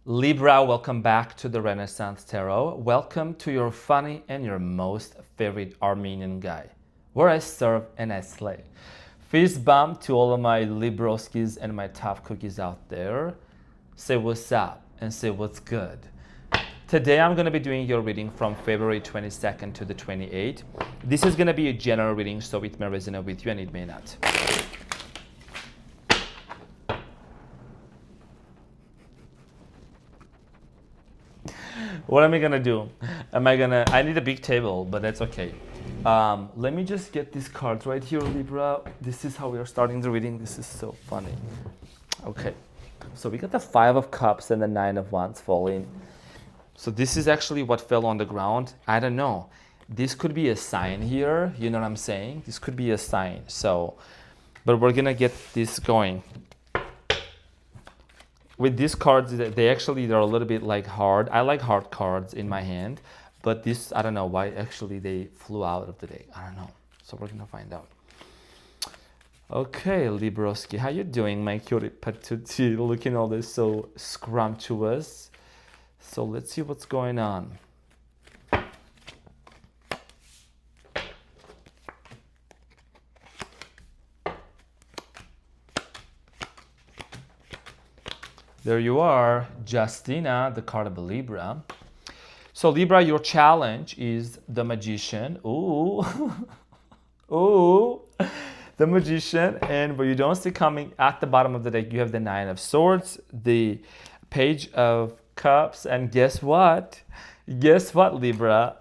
Libra, welcome back to the Renaissance Tarot. Welcome to your funny and your most favorite Armenian guy, where I serve and I slay. Fist bump to all of my Libroskis and my tough cookies out there. Say what's up and say what's good. Today I'm going to be doing your reading from February 22nd to the 28th. This is going to be a general reading, so it may resonate with you and it may not. What am I gonna do? I need a big table, but that's okay. Let me just get these cards right here, Libra. This is how we are starting the reading. This is so funny. Okay, so we got the Five of Cups and the Nine of Wands falling. So this is actually what fell on the ground. I don't know. This could be a sign here. You know what I'm saying? This could be a sign. So, but we're gonna get this going. With these cards, they're a little bit like hard. I like hard cards in my hand, but this, I don't know why actually they flew out of the deck. I don't know. So we're gonna find out. Okay, Libroski, how you doing, my cutie patootie? Looking all this so scrumptious. So let's see what's going on. There you are, Justina, the card of a Libra. So Libra, your challenge is the Magician. Ooh, ooh, the Magician. And what you don't see coming at the bottom of the deck, you have the Nine of Swords, the Page of Cups, and guess what? Guess what, Libra?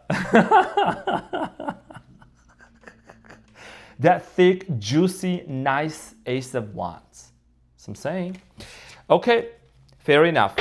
That thick, juicy, nice Ace of Wands. So I'm saying, okay. Fair enough.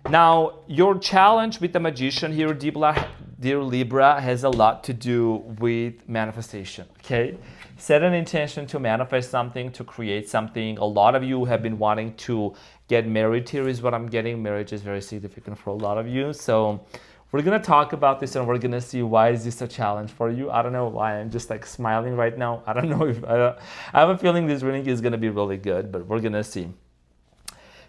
Now, your challenge with the Magician here, dear Libra, has a lot to do with manifestation, okay? Set an intention to manifest something, to create something. A lot of you have been wanting to get married here is what I'm getting. Marriage is very significant for a lot of you. So we're going to talk about this and we're going to see why is this a challenge for you. I don't know why I'm just like smiling right now. I don't know if I have a feeling this reading is going to be really good, but we're going to see.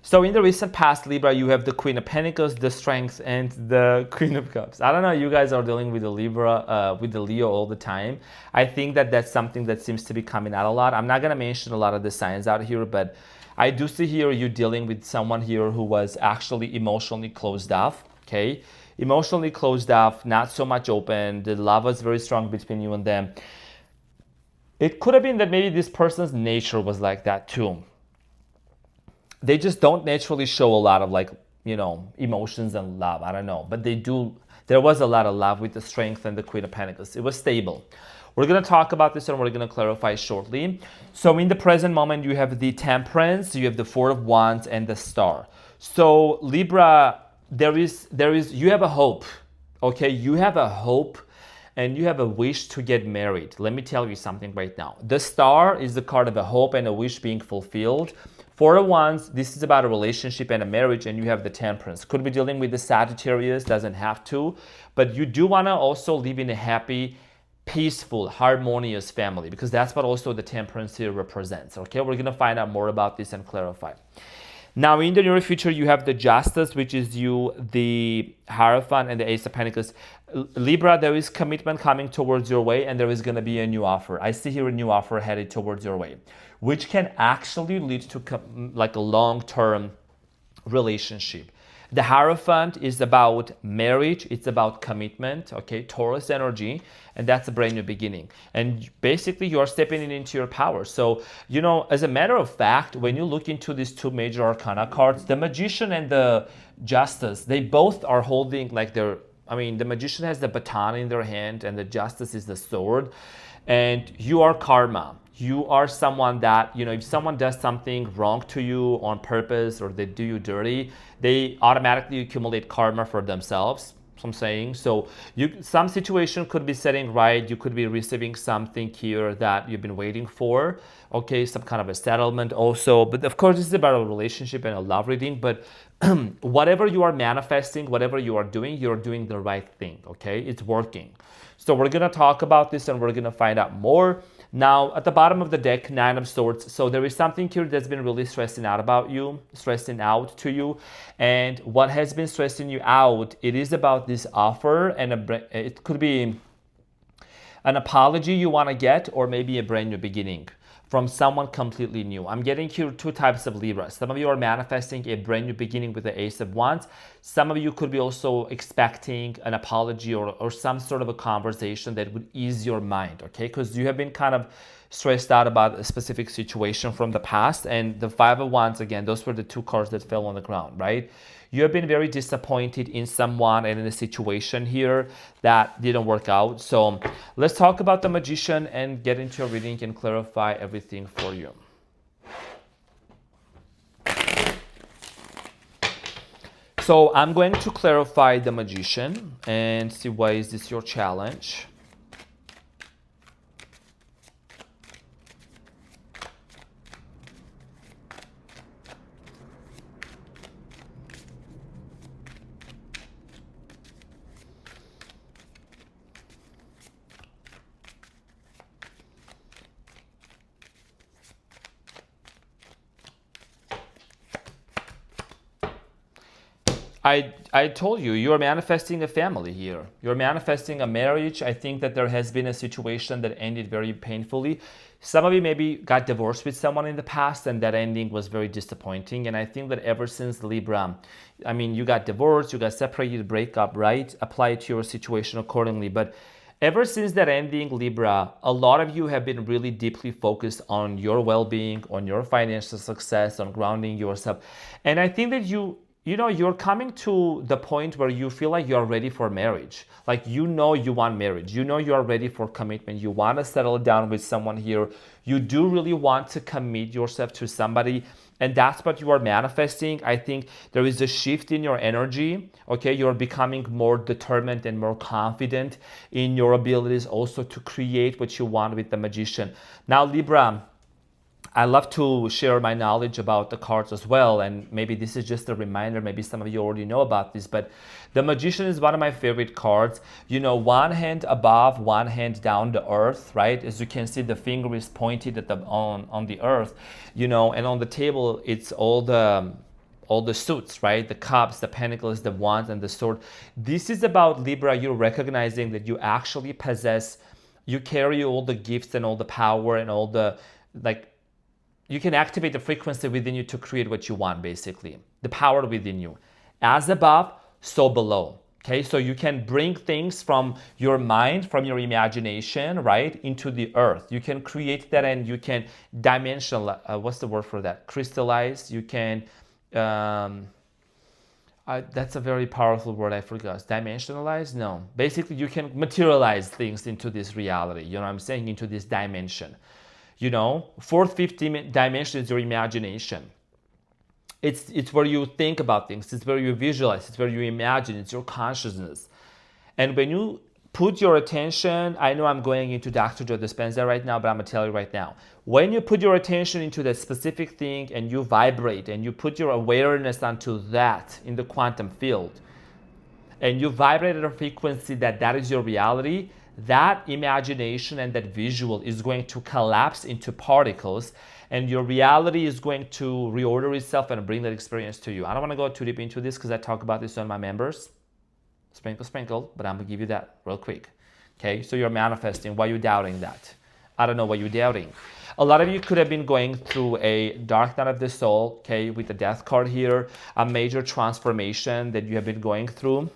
So in the recent past, Libra, you have the Queen of Pentacles, the Strength, and the Queen of Cups. I don't know, you guys are dealing with the Libra, with the Leo all the time. I think that that's something that seems to be coming out a lot. I'm not going to mention a lot of the signs out here, but I do see here you dealing with someone here who was actually emotionally closed off, okay? Emotionally closed off, not so much open. The love was very strong between you and them. It could have been that maybe this person's nature was like that too. They just don't naturally show a lot of emotions and love. I don't know. But they do. There was a lot of love with the Strength and the Queen of Pentacles. It was stable. We're going to talk about this and we're going to clarify shortly. So in the present moment, you have the Temperance, you have the Four of Wands and the Star. So Libra, you have a hope. Okay, you have a hope and you have a wish to get married. Let me tell you something right now. The Star is the card of a hope and a wish being fulfilled. Four of Wands, this is about a relationship and a marriage, and you have the Temperance. Could be dealing with the Sagittarius, doesn't have to, but you do want to also live in a happy, peaceful, harmonious family, because that's what also the Temperance here represents. Okay, we're going to find out more about this and clarify. Now, in the near future, you have the Justice, which is you, the Hierophant, and the Ace of Pentacles. Libra, there is commitment coming towards your way, and there is going to be a new offer. I see here a new offer headed towards your way, which can actually lead to like a long-term relationship. The Hierophant is about marriage. It's about commitment, okay? Taurus energy, and that's a brand new beginning. And basically, you are stepping into your power. So, as a matter of fact, when you look into these two major arcana cards, the Magician and the Justice, they both are holding the Magician has the baton in their hand, and the Justice is the sword. And you are karma. You are someone that, if someone does something wrong to you on purpose or they do you dirty, they automatically accumulate karma for themselves. So I'm saying, some situation could be setting right. You could be receiving something here that you've been waiting for. Okay, some kind of a settlement also. But of course, this is about a relationship and a love reading. But whatever you are manifesting, whatever you are doing, you're doing the right thing. Okay, it's working. So we're going to talk about this and we're going to find out more. Now, at the bottom of the deck, Nine of Swords. So there is something here that's been really stressing out to you. And what has been stressing you out, it is about this offer, and it could be an apology you want to get, or maybe a brand new beginning from someone completely new. I'm getting here two types of Libra. Some of you are manifesting a brand new beginning with the Ace of Wands. Some of you could be also expecting an apology or some sort of a conversation that would ease your mind, okay? Because you have been kind of stressed out about a specific situation from the past. And the Five of Wands, again, those were the two cards that fell on the ground, right? You have been very disappointed in someone and in a situation here that didn't work out. So let's talk about the Magician and get into a reading and clarify everything for you. So I'm going to clarify the Magician and see why is this your challenge. I told you, you're manifesting a family here. You're manifesting a marriage. I think that there has been a situation that ended very painfully. Some of you maybe got divorced with someone in the past and that ending was very disappointing. And I think that ever since Libra, I mean, you got divorced, you got separated, break up, right? Apply it to your situation accordingly. But ever since that ending, Libra, a lot of you have been really deeply focused on your well-being, on your financial success, on grounding yourself. And I think that you're coming to the point where you feel like you're ready for marriage. Like, you want marriage. You are ready for commitment. You want to settle down with someone here. You do really want to commit yourself to somebody. And that's what you are manifesting. I think there is a shift in your energy. Okay, you're becoming more determined and more confident in your abilities also to create what you want with the Magician. Now, Libra, I love to share my knowledge about the cards as well, and maybe this is just a reminder, maybe some of you already know about this, but the Magician is one of my favorite cards. One hand above, one hand down the earth, right? As you can see, the finger is pointed at on the earth, and on the table, it's all the suits, right? The cups, the pentacles, the wands, and the sword. This is about, Libra, you recognizing that you actually you carry all the gifts and all the power and all the, you can activate the frequency within you to create what you want, basically. The power within you. As above, so below. Okay, so you can bring things from your mind, from your imagination, right, into the earth. You can create that, and you can dimensionalize, what's the word for that? Crystallize. You can, that's a very powerful word, I forgot. Dimensionalize? No. Basically, you can materialize things into this reality, you know what I'm saying, into this dimension. Fourth, fifth dimension is your imagination. It's where you think about things. It's where you visualize. It's where you imagine. It's your consciousness. And when you put your attention, I know I'm going into Dr. Joe Dispenza right now, but I'm going to tell you right now. When you put your attention into that specific thing and you vibrate and you put your awareness onto that in the quantum field, and you vibrate at a frequency that is your reality, that imagination and that visual is going to collapse into particles, and your reality is going to reorder itself and bring that experience to you. I don't want to go too deep into this because I talk about this on my members. Sprinkle, but I'm going to give you that real quick. Okay, so you're manifesting. Why are you doubting that? I don't know what you're doubting. A lot of you could have been going through a dark night of the soul, okay, with the death card here, a major transformation that you have been going through.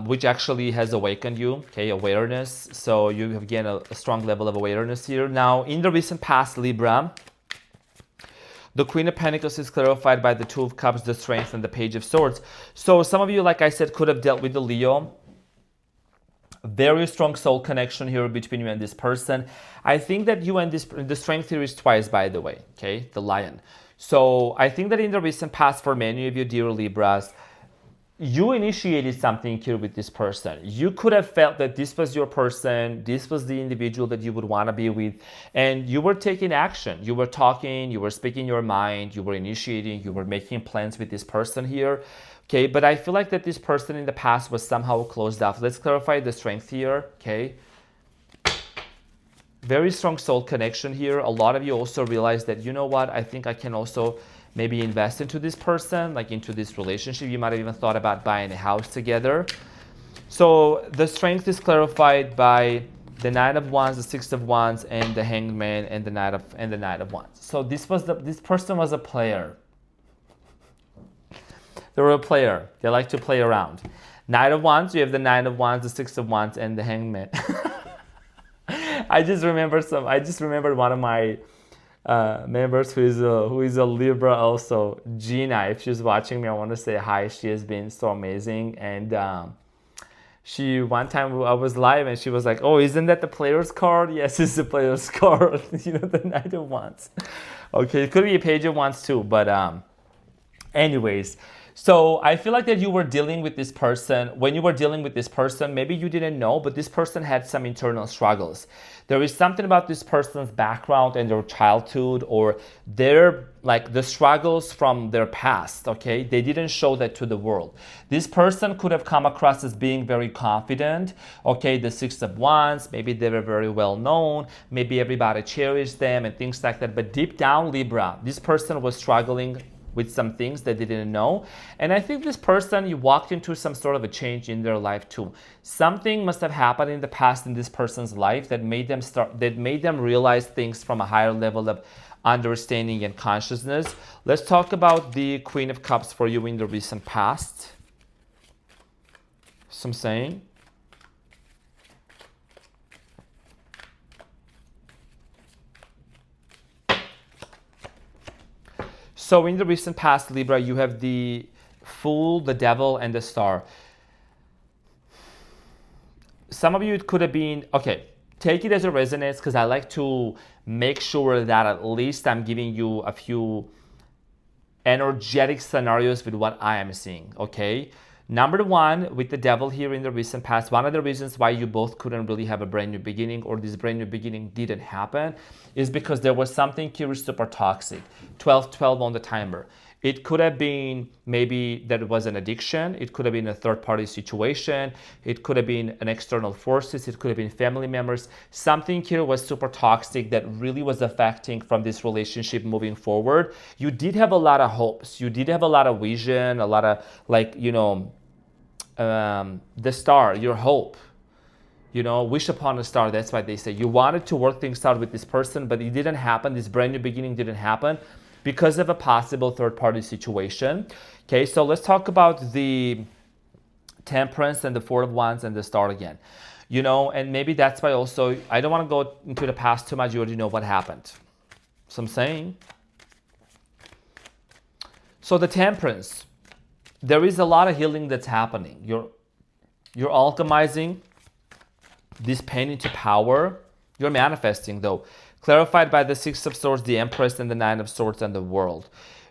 Which actually has awakened you, okay, awareness. So you have gained a strong level of awareness here. Now, in the recent past, Libra, the Queen of Pentacles is clarified by the Two of Cups, the Strength, and the Page of Swords. So some of you, like I said, could have dealt with the Leo. Very strong soul connection here between you and this person. I think that you and the Strength here is twice, by the way, okay, the Lion. So I think that in the recent past, for many of you, dear Libras, you initiated something here with this person. You could have felt that this was your person, this was the individual that you would want to be with, and you were taking action. You were talking, you were speaking your mind, you were initiating, you were making plans with this person here. Okay, but I feel like that this person in the past was somehow closed off. Let's clarify the Strength here, okay? very strong soul connection here. A lot of you also realize that, you know what, I think I can also maybe invest into this person, like into this relationship. You might have even thought about buying a house together. So the strength is clarified by the Nine of Wands, the Six of Wands, and the Hangman, and the Knight of Wands. So this person was a player. They were a player. They like to play around. Knight of Wands, you have the Nine of Wands, the Six of Wands, and the Hangman. I just remembered one of my members who is a Libra also, Gina. If she's watching me, I want to say hi. She has been so amazing. And she, one time I was live and she was like, oh, isn't that the player's card? Yes, it's the player's card. You know, the Knight of Wands. Okay, it could be a Page of Wands too, but anyways. So I feel like that you were dealing with this person. When you were dealing with this person, maybe you didn't know, but this person had some internal struggles. There is something about this person's background and their childhood, or their, like, the struggles from their past, okay? They didn't show that to the world. This person could have come across as being very confident, okay? The Six of Wands, maybe they were very well known, maybe everybody cherished them and things like that. But deep down, Libra, this person was struggling with some things that they didn't know. And I think this person, you walked into some sort of a change in their life too. Something must have happened in the past in this person's life that made them realize things from a higher level of understanding and consciousness. Let's talk about the Queen of Cups for you in the recent past. Some saying. So in the recent past, Libra, you have the Fool, the Devil, and the Star. Some of you, it could have been, okay, take it as a resonance, because I like to make sure that at least I'm giving you a few energetic scenarios with what I am seeing, okay? Number one, with the Devil here in the recent past, one of the reasons why you both couldn't really have a brand new beginning, or this brand new beginning didn't happen, is because there was something here super toxic. 12-12 on the timer. It could have been maybe that it was an addiction. It could have been a third-party situation. It could have been an external forces. It could have been family members. Something here was super toxic that really was affecting from this relationship moving forward. You did have a lot of hopes. You did have a lot of vision, a lot of, like, you know, the star, your hope. You know, wish upon a star. That's why they say you wanted to work things out with this person, but it didn't happen. This brand new beginning didn't happen because of a possible third-party situation. Okay, so let's talk about the Temperance and the Four of Wands and the Star again. You know, and maybe that's why also, I don't want to go into the past too much. You already know what happened. So I'm saying. So the Temperance, there is a lot of healing that's happening. You're alchemizing this pain into power. You're manifesting, though. Clarified by the Six of Swords, the Empress, and the Nine of Swords, and the World.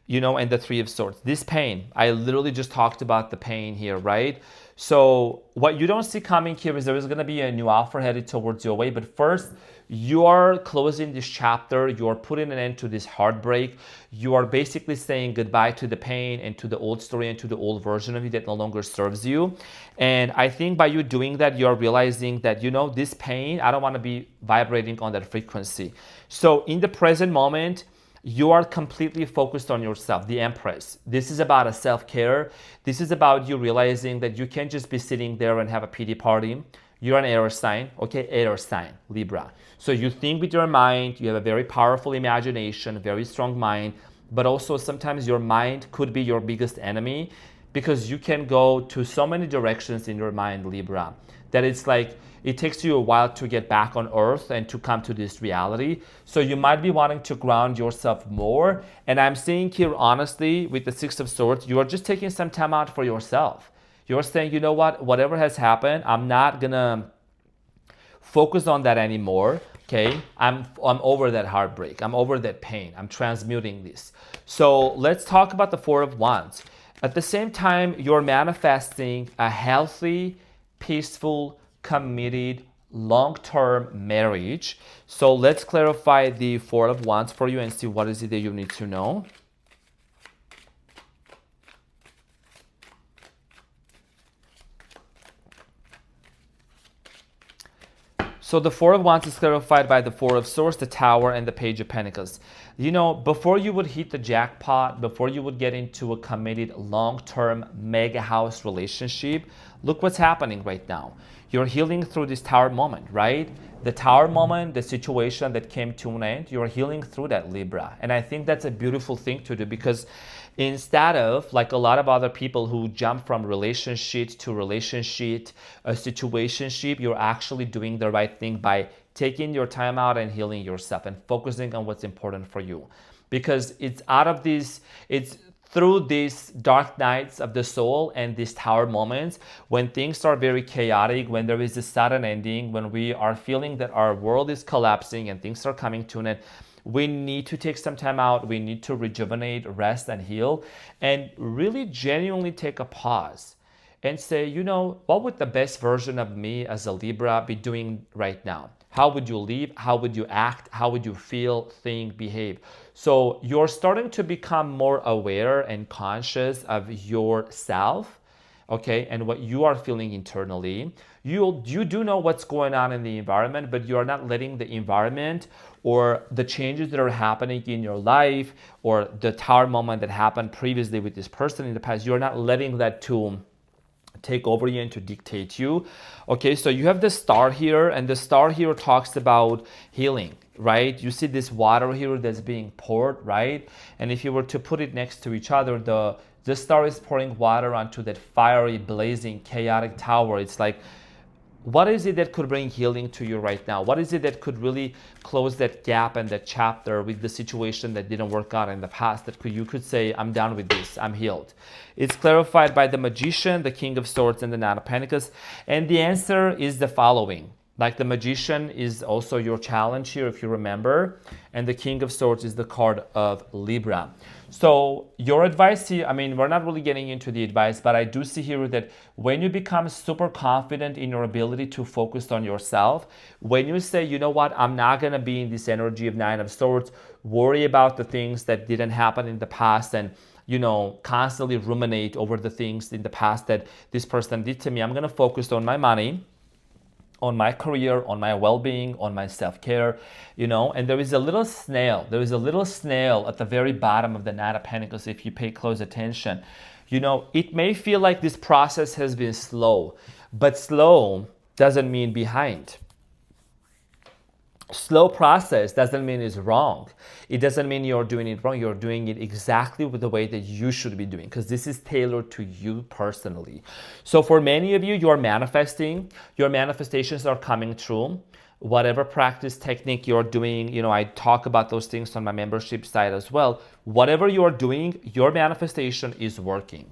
You know, and the Three of Swords. This pain, I literally just talked about the pain here, right? So what you don't see coming here is there is going to be a new offer headed towards your way. But first, you are closing this chapter. You are putting an end to this heartbreak. You are basically saying goodbye to the pain and to the old story and to the old version of you that no longer serves you. And I think by you doing that, you're realizing that, you know, this pain, I don't want to be vibrating on that frequency. So in the present moment, you are completely focused on yourself, the Empress. This is about a self-care. This is about you realizing that you can't just be sitting there and have a pity party. You're an air sign, okay? Air sign, Libra. So you think with your mind, you have a very powerful imagination, a very strong mind, but also sometimes your mind could be your biggest enemy because you can go to so many directions in your mind, Libra, that it's like, it takes you a while to get back on earth and to come to this reality. So you might be wanting to ground yourself more. And I'm saying here, honestly, with the Six of Swords, you are just taking some time out for yourself. You're saying, you know what, whatever has happened, I'm not gonna focus on that anymore. Okay, I'm over that heartbreak. I'm over that pain. I'm transmuting this. So let's talk about the Four of Wands. At the same time, you're manifesting a healthy, peaceful, committed, long-term marriage. So let's clarify the Four of Wands for you and see what is it that you need to know. So the Four of Wands is clarified by the Four of Swords, the Tower, and the Page of Pentacles. You know, before you would hit the jackpot, before you would get into a committed long-term mega house relationship, look what's happening right now. You're healing through this Tower moment, right? The Tower moment, the situation that came to an end, you're healing through that, Libra. And I think that's a beautiful thing to do, because instead of like a lot of other people who jump from relationship to relationship, a situationship, you're actually doing the right thing by taking your time out and healing yourself and focusing on what's important for you. Because it's out of this, it's through these dark nights of the soul and these Tower moments, when things are very chaotic, when there is a sudden ending, when we are feeling that our world is collapsing and things are coming to an end, we need to take some time out. We need to rejuvenate, rest, and heal, and really genuinely take a pause and say, you know, what would the best version of me as a Libra be doing right now? How would you live? How would you act? How would you feel, think, behave? So you're starting to become more aware and conscious of yourself, okay, and what you are feeling internally. You do know what's going on in the environment, but you are not letting the environment or the changes that are happening in your life or the Tower moment that happened previously with this person in the past, you're not letting that to take over you and to dictate you. Okay, so you have the Star here, and the Star here talks about healing, right? You see this water here that's being poured, right? And if you were to put it next to each other, the Star is pouring water onto that fiery, blazing, chaotic tower. It's like, what is it that could bring healing to you right now? What is it that could really close that gap and that chapter with the situation that didn't work out in the past, that you could say, I'm done with this, I'm healed? It's clarified by the Magician, the King of Swords, and the Knight of Pentacles. And the answer is the following. Like the Magician is also your challenge here, if you remember. And the King of Swords is the card of Libra. So your advice here, I mean, we're not really getting into the advice, but I do see here that when you become super confident in your ability to focus on yourself, when you say, you know what, I'm not going to be in this energy of Nine of Swords, worry about the things that didn't happen in the past, and you know, constantly ruminate over the things in the past that this person did to me. I'm going to focus on my money, on my career, on my well-being, on my self-care, you know. And there is a little snail at the very bottom of the Knight of Pentacles if you pay close attention. You know, it may feel like this process has been slow, but slow doesn't mean behind. Slow process doesn't mean it's wrong. It doesn't mean you're doing it wrong. You're doing it exactly with the way that you should be doing, because this is tailored to you personally. So for many of you, you're manifesting. Your manifestations are coming true. Whatever practice technique you're doing, you know, I talk about those things on my membership site as well. Whatever you're doing, your manifestation is working.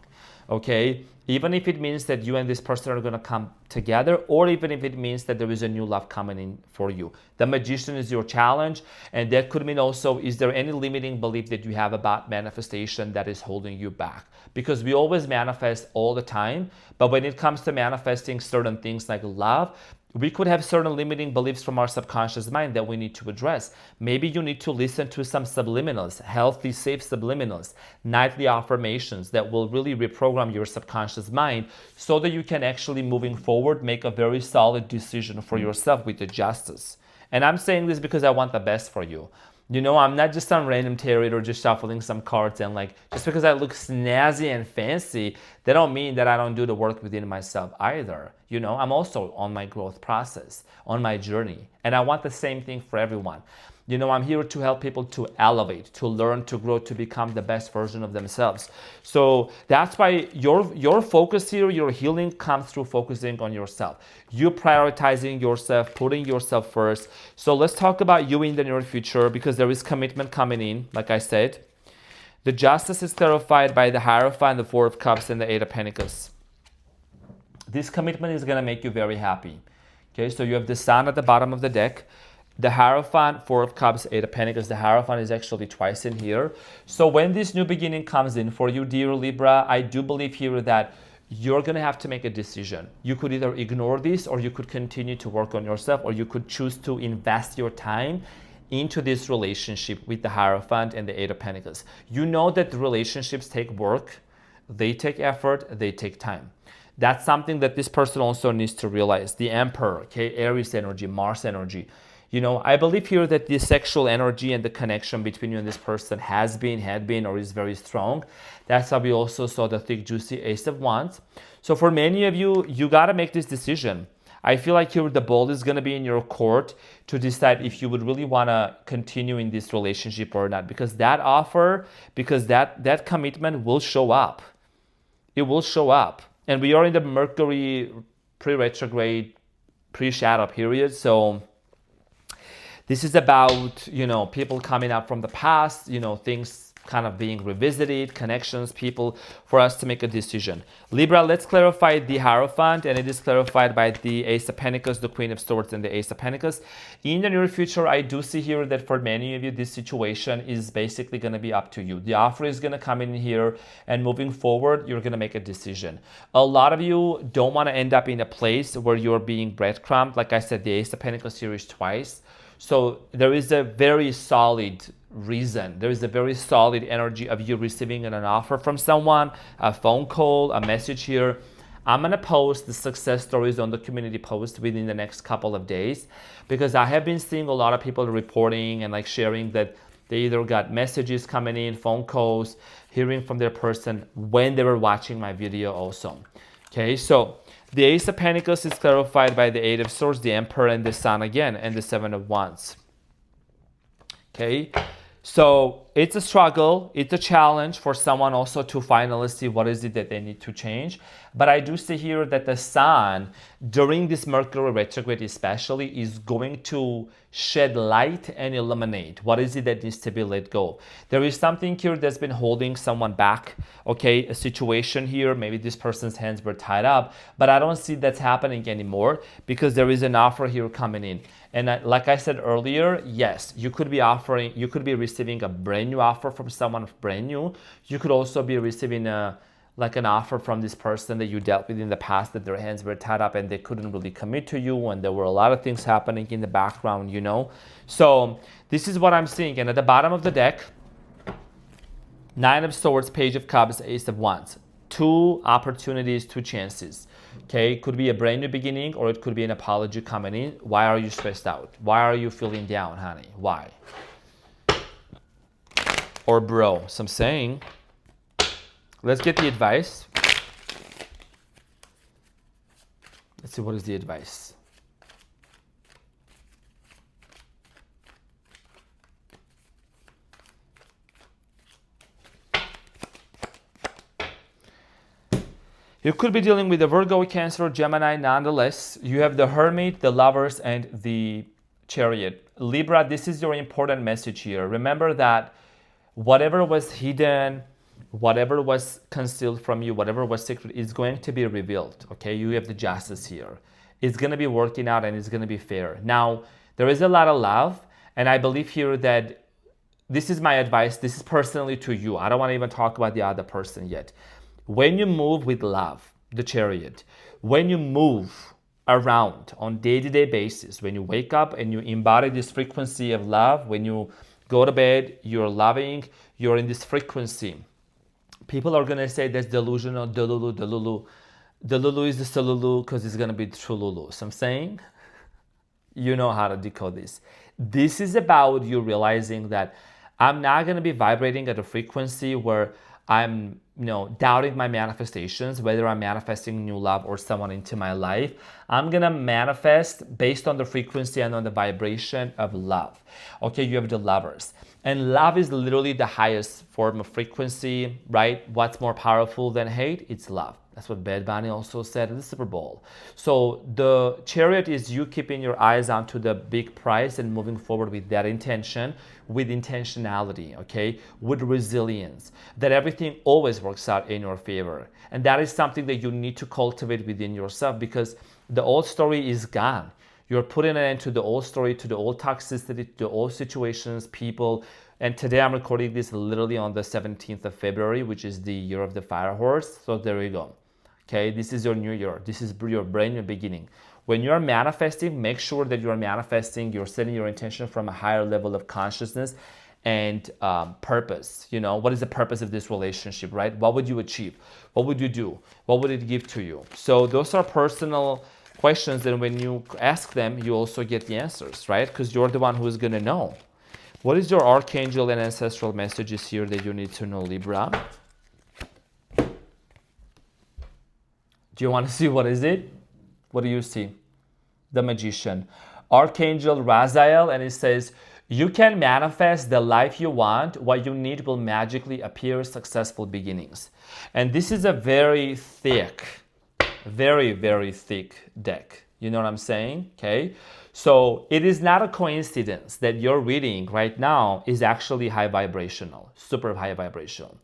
Okay, even if it means that you and this person are going to come together, or even if it means that there is a new love coming in for you. The Magician is your challenge, and that could mean also, is there any limiting belief that you have about manifestation that is holding you back? Because we always manifest all the time, but when it comes to manifesting certain things like love, we could have certain limiting beliefs from our subconscious mind that we need to address. Maybe you need to listen to some subliminals, healthy, safe subliminals, nightly affirmations that will really reprogram your subconscious mind so that you can actually, moving forward, make a very solid decision for yourself with the justice. And I'm saying this because I want the best for you. You know, I'm not just some random tarot just shuffling some cards, and like, just because I look snazzy and fancy, that don't mean that I don't do the work within myself either. You know, I'm also on my growth process, on my journey, and I want the same thing for everyone. You know, I'm here to help people to elevate, to learn, to grow, to become the best version of themselves. So that's why your focus here, your healing comes through focusing on yourself. You prioritizing yourself, putting yourself first. So let's talk about you in the near future, because there is commitment coming in, like I said. The Justice is clarified by the Hierophant, the Four of Cups, and the Eight of Pentacles. This commitment is going to make you very happy. Okay, so you have the Sun at the bottom of the deck. The Hierophant, Four of Cups, Eight of Pentacles. The Hierophant is actually twice in here. So when this new beginning comes in for you, dear Libra, I do believe here that you're going to have to make a decision. You could either ignore this, or you could continue to work on yourself, or you could choose to invest your time into this relationship with the Hierophant and the Eight of Pentacles. You know that the relationships take work, they take effort, they take time. That's something that this person also needs to realize. The Emperor, okay, Aries energy, Mars energy. You know, I believe here that the sexual energy and the connection between you and this person had been, or is very strong. That's how we also saw the thick, juicy Ace of Wands. So for many of you, you got to make this decision. I feel like here the ball is going to be in your court to decide if you would really want to continue in this relationship or not. Because that offer, because that commitment will show up. It will show up. And we are in the Mercury pre-retrograde, pre-shadow period. So this is about, you know, people coming up from the past, you know, things kind of being revisited, connections, people, for us to make a decision. Libra, let's clarify the Hierophant, and it is clarified by the Ace of Pentacles, the Queen of Swords, and the Ace of Pentacles. In the near future, I do see here that for many of you, this situation is basically going to be up to you. The offer is going to come in here, and moving forward, you're going to make a decision. A lot of you don't want to end up in a place where you're being breadcrumbed. Like I said, the Ace of Pentacles series twice. So there is a very solid reason. There is a very solid energy of you receiving an offer from someone, a phone call, a message here. I'm going to post the success stories on the community post within the next couple of days, because I have been seeing a lot of people reporting and like sharing that they either got messages coming in, phone calls, hearing from their person when they were watching my video also. Okay, so the Ace of Pentacles is clarified by the Eight of Swords, the Emperor, and the Sun again, and the Seven of Wands. Okay, so it's a struggle, it's a challenge for someone also to finally see what is it that they need to change. But I do see here that the Sun, during this Mercury retrograde especially, is going to shed light and illuminate what is it that needs to be let go. There is something here that's been holding someone back, okay, a situation here, maybe this person's hands were tied up, but I don't see that's happening anymore, because there is an offer here coming in. And like I said earlier, yes, you could be receiving a brand new offer from someone brand new. You could also be receiving an offer from this person that you dealt with in the past, that their hands were tied up and they couldn't really commit to you, and there were a lot of things happening in the background, you know. So this is what I'm seeing. And at the bottom of the deck, Nine of Swords, Page of Cups, Ace of Wands. Two opportunities, two chances. Okay, it could be a brand new beginning, or it could be an apology coming in. Why are you stressed out? Why are you feeling down, honey? Why? Or bro, so I'm saying, let's get the advice. Let's see, what is the advice? You could be dealing with a Virgo, Cancer, Gemini. Nonetheless, you have the Hermit, the Lovers, and the Chariot. Libra, this is your important message here. Remember that whatever was hidden, whatever was concealed from you, whatever was secret, is going to be revealed. Okay, you have the Justice here. It's going to be working out, and it's going to be fair. Now, there is a lot of love, and I believe here that this is my advice. This is personally to you. I don't want to even talk about the other person yet. When you move with love, the Chariot, when you move around on day-to-day basis, when you wake up and you embody this frequency of love, when you go to bed, you're loving, you're in this frequency. People are going to say that's delusional, delulu, delulu. Delulu is the Salulu because it's going to be Trululu. So I'm saying, you know how to decode this. This is about you realizing that I'm not going to be vibrating at a frequency where I'm, doubting my manifestations, whether I'm manifesting new love or someone into my life. I'm going to manifest based on the frequency and on the vibration of love. Okay, you have the Lovers. And love is literally the highest form of frequency, right? What's more powerful than hate? It's love. That's what Bad Bunny also said in the Super Bowl. So the Chariot is you keeping your eyes onto the big prize and moving forward with that intention, with intentionality, okay? With resilience, that everything always works out in your favor. And that is something that you need to cultivate within yourself, because the old story is gone. You're putting an end to the old story, to the old toxicity, to the old situations, people. And today I'm recording this literally on the 17th of February, which is the year of the fire horse. So there you go. Okay, this is your new year. This is your brand new beginning. When you're manifesting, make sure that you're manifesting, you're setting your intention from a higher level of consciousness, and purpose. You know, what is the purpose of this relationship, right? What would you achieve? What would you do? What would it give to you? So those are personal questions, and when you ask them, you also get the answers, right? Because you're the one who is going to know. What is your archangel and ancestral messages here that you need to know, Libra? Do you want to see what is it? What do you see? The Magician. Archangel Raziel, and it says, you can manifest the life you want. What you need will magically appear, successful beginnings. And this is a very thick, very, very thick deck. You know what I'm saying? Okay. So it is not a coincidence that your reading right now is actually high vibrational, super high vibrational.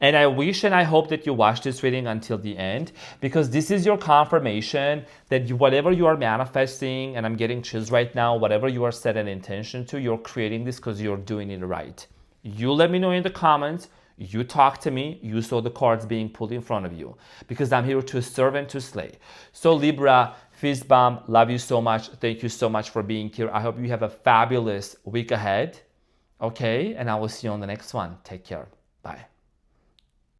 And I wish and I hope that you watch this reading until the end, because this is your confirmation that whatever you are manifesting, and I'm getting chills right now, whatever you are set an intention to, you're creating this because you're doing it right. You let me know in the comments. You talk to me. You saw the cards being pulled in front of you, because I'm here to serve and to slay. So Libra, fist bump, love you so much. Thank you so much for being here. I hope you have a fabulous week ahead. Okay, and I will see you on the next one. Take care. Bye.